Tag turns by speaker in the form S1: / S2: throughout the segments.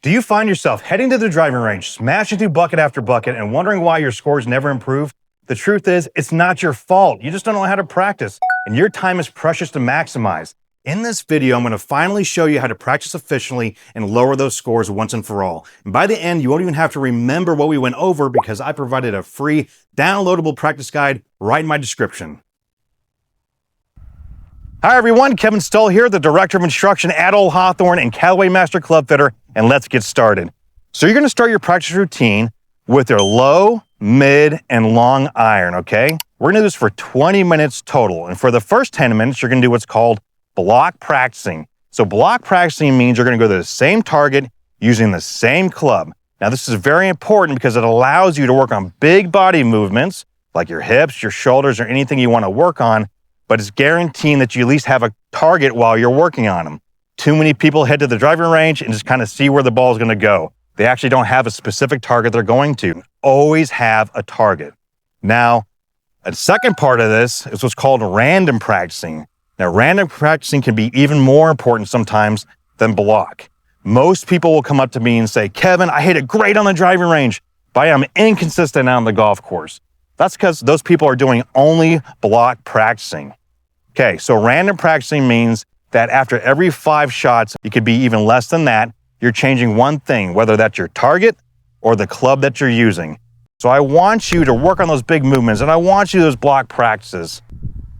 S1: Do you find yourself heading to the driving range, smashing through bucket after bucket, and wondering why your scores never improve? The truth is, it's not your fault. You just don't know how to practice, and your time is precious to maximize. In this video, I'm going to finally show you how to practice efficiently and lower those scores once and for all. And by the end, you won't even have to remember what we went over because I provided a free downloadable practice guide right in my description. Hi everyone, Kevin Stoll here, the Director of Instruction at Old Hawthorne and Callaway Master Club Fitter, and let's get started. So you're going to start your practice routine with your low, mid, and long iron, okay? We're going to do this for 20 minutes total, and for the first 10 minutes, you're going to do what's called block practicing. So block practicing means you're going to go to the same target using the same club. Now this is very important because it allows you to work on big body movements like your hips, your shoulders, or anything you want to work on, but it's guaranteeing that you at least have a target while you're working on them. Too many people head to the driving range and just kind of see where the ball is going to go. They actually don't have a specific target they're going to. Always have a target. Now, a second part of this is what's called random practicing. Now, random practicing can be even more important sometimes than block. Most people will come up to me and say, Kevin, I hit it great on the driving range, but I'm inconsistent on the golf course. That's because those people are doing only block practicing. Okay, so random practicing means that after every 5 shots, it could be even less than that, you're changing one thing, whether that's your target or the club that you're using. So I want you to work on those big movements and I want you to those block practices.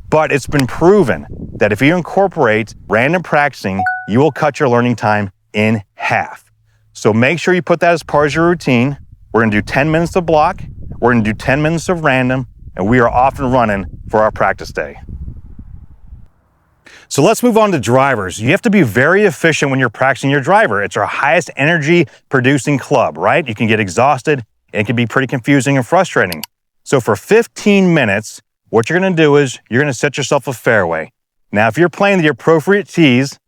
S1: But it's been proven that if you incorporate random practicing, you will cut your learning time in half. So make sure you put that as part of your routine. We're gonna do 10 minutes of block, we're gonna do 10 minutes of random, and we are off and running for our practice day. So let's move on to drivers. You have to be very efficient when you're practicing your driver. It's our highest energy producing club, right? You can get exhausted and it can be pretty confusing and frustrating. So for 15 minutes, what you're gonna do is you're gonna set yourself a fairway. Now, if you're playing the appropriate tees,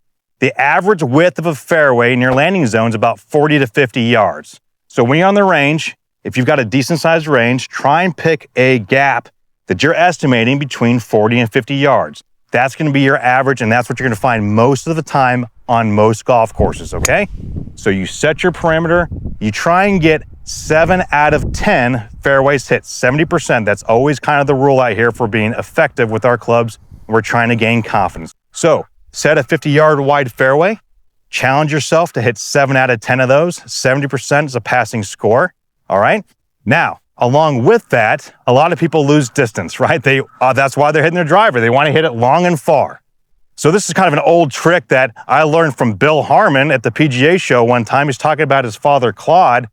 S1: the average width of a fairway in your landing zone is about 40 to 50 yards. So when you're on the range, if you've got a decent sized range, try and pick a gap that you're estimating between 40 and 50 yards. That's going to be your average, and that's what you're going to find most of the time on most golf courses, okay? So you set your perimeter, you try and get 7 out of 10 fairways hit, 70%. That's always kind of the rule out here for being effective with our clubs. We're trying to gain confidence. So set a 50-yard wide fairway, challenge yourself to hit 7 out of 10 of those. 70% is a passing score, all right? Now, along with that, a lot of people lose distance, right? That's why they're hitting their driver. They want to hit it long and far. So this is kind of an old trick that I learned from Bill Harmon at the PGA show one time. He's talking about his father, Claude,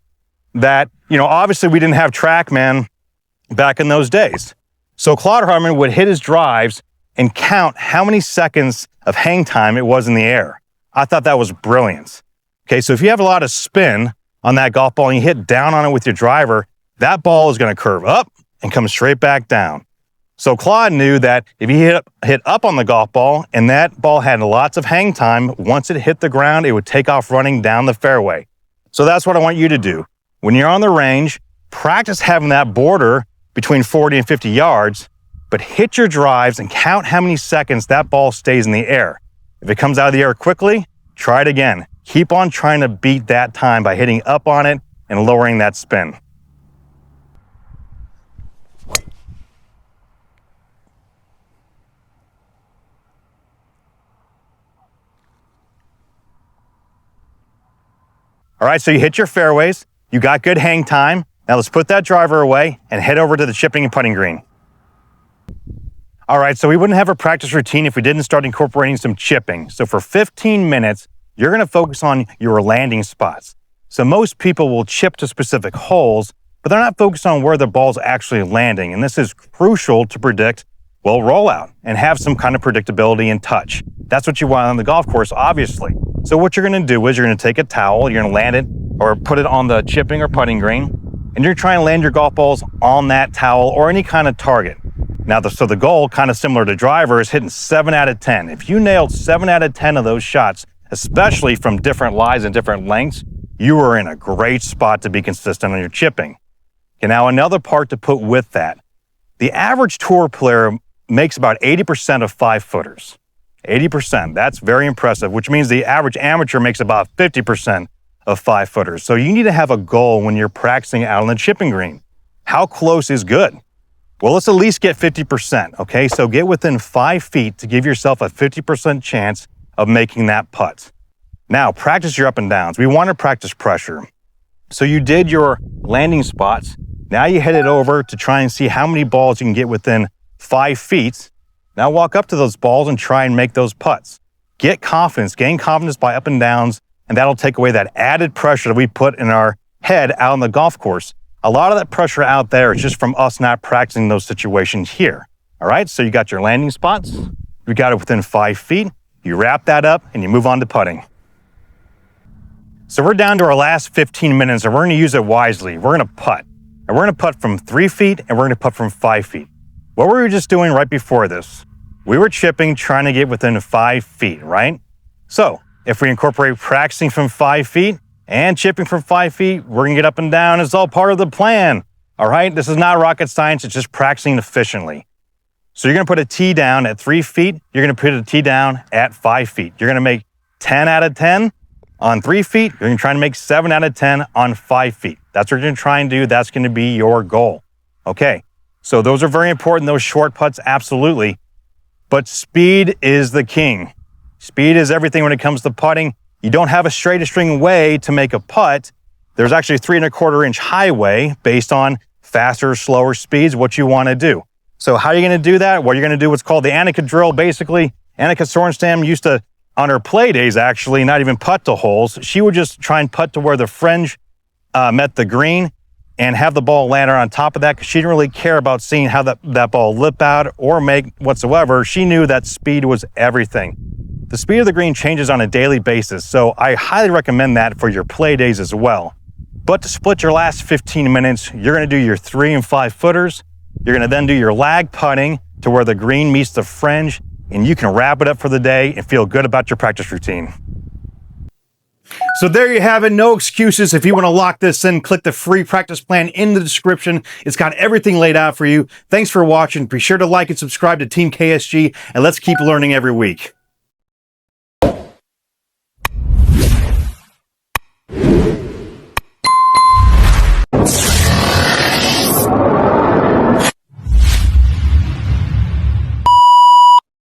S1: that, obviously we didn't have TrackMan back in those days. So Claude Harmon would hit his drives and count how many seconds of hang time it was in the air. I thought that was brilliant. Okay, so if you have a lot of spin on that golf ball and you hit down on it with your driver, that ball is going to curve up and come straight back down. So Claude knew that if he hit up on the golf ball and that ball had lots of hang time, once it hit the ground, it would take off running down the fairway. So that's what I want you to do. When you're on the range, practice having that border between 40 and 50 yards, but hit your drives and count how many seconds that ball stays in the air. If it comes out of the air quickly, try it again. Keep on trying to beat that time by hitting up on it and lowering that spin. All right, so you hit your fairways, you got good hang time. Now let's put that driver away and head over to the chipping and putting green. All right, so we wouldn't have a practice routine if we didn't start incorporating some chipping. So for 15 minutes, you're gonna focus on your landing spots. So most people will chip to specific holes, but they're not focused on where the ball's actually landing. And this is crucial to predict, rollout and have some kind of predictability and touch. That's what you want on the golf course, obviously. So what you're gonna do is you're gonna take a towel, you're gonna land it or put it on the chipping or putting green, and you're trying to land your golf balls on that towel or any kind of target. Now, so the goal, kind of similar to driver, is hitting 7 out of 10. If you nailed 7 out of 10 of those shots, especially from different lies and different lengths, you are in a great spot to be consistent on your chipping. Okay, now another part to put with that. The average tour player makes about 80% of 5-footers. 80%, that's very impressive, which means the average amateur makes about 50% of 5 footers. So you need to have a goal when you're practicing out on the chipping green. How close is good? Well, let's at least get 50%, okay? So get within 5 feet to give yourself a 50% chance of making that putt. Now, practice your up and downs. We want to practice pressure. So you did your landing spots. Now you head it over to try and see how many balls you can get within 5 feet. Now walk up to those balls and try and make those putts. Get confidence, gain confidence by up and downs, and that'll take away that added pressure that we put in our head out on the golf course. A lot of that pressure out there is just from us not practicing those situations here. All right, so you got your landing spots. You got it within 5 feet. You wrap that up and you move on to putting. So we're down to our last 15 minutes and we're gonna use it wisely. We're gonna putt. And we're gonna putt from 3 feet and we're gonna putt from 5 feet. What were we just doing right before this? We were chipping, trying to get within 5 feet, right? So if we incorporate practicing from 5 feet and chipping from 5 feet, we're gonna get up and down. It's all part of the plan, all right? This is not rocket science, it's just practicing efficiently. So you're gonna put a tee down at 3 feet, you're gonna put a tee down at 5 feet. You're gonna make 10 out of 10 on 3 feet, you're gonna try to make 7 out of 10 on 5 feet. That's what you're gonna try and do, that's gonna be your goal. Okay, so those are very important, those short putts, absolutely. But speed is the king. Speed is everything when it comes to putting. You don't have a straight string way to make a putt. There's actually a 3 1/4 inch highway based on faster, slower speeds, what you wanna do. So how are you gonna do that? Well, you're gonna do what's called the Annika drill. Basically, Annika Sorenstam used to, on her play days actually, not even putt to holes. She would just try and putt to where the fringe met the green and have the ball land on top of that because she didn't really care about seeing how that ball lip out or make whatsoever. She knew that speed was everything. The speed of the green changes on a daily basis, so I highly recommend that for your play days as well. But to split your last 15 minutes, you're gonna do your 3 and 5 footers. You're gonna then do your lag putting to where the green meets the fringe, and you can wrap it up for the day and feel good about your practice routine. So there you have it, no excuses. If you want to lock this in, click the free practice plan in the description. It's got everything laid out for you. Thanks for watching. Be sure to like and subscribe to Team KSG, and let's keep learning every week.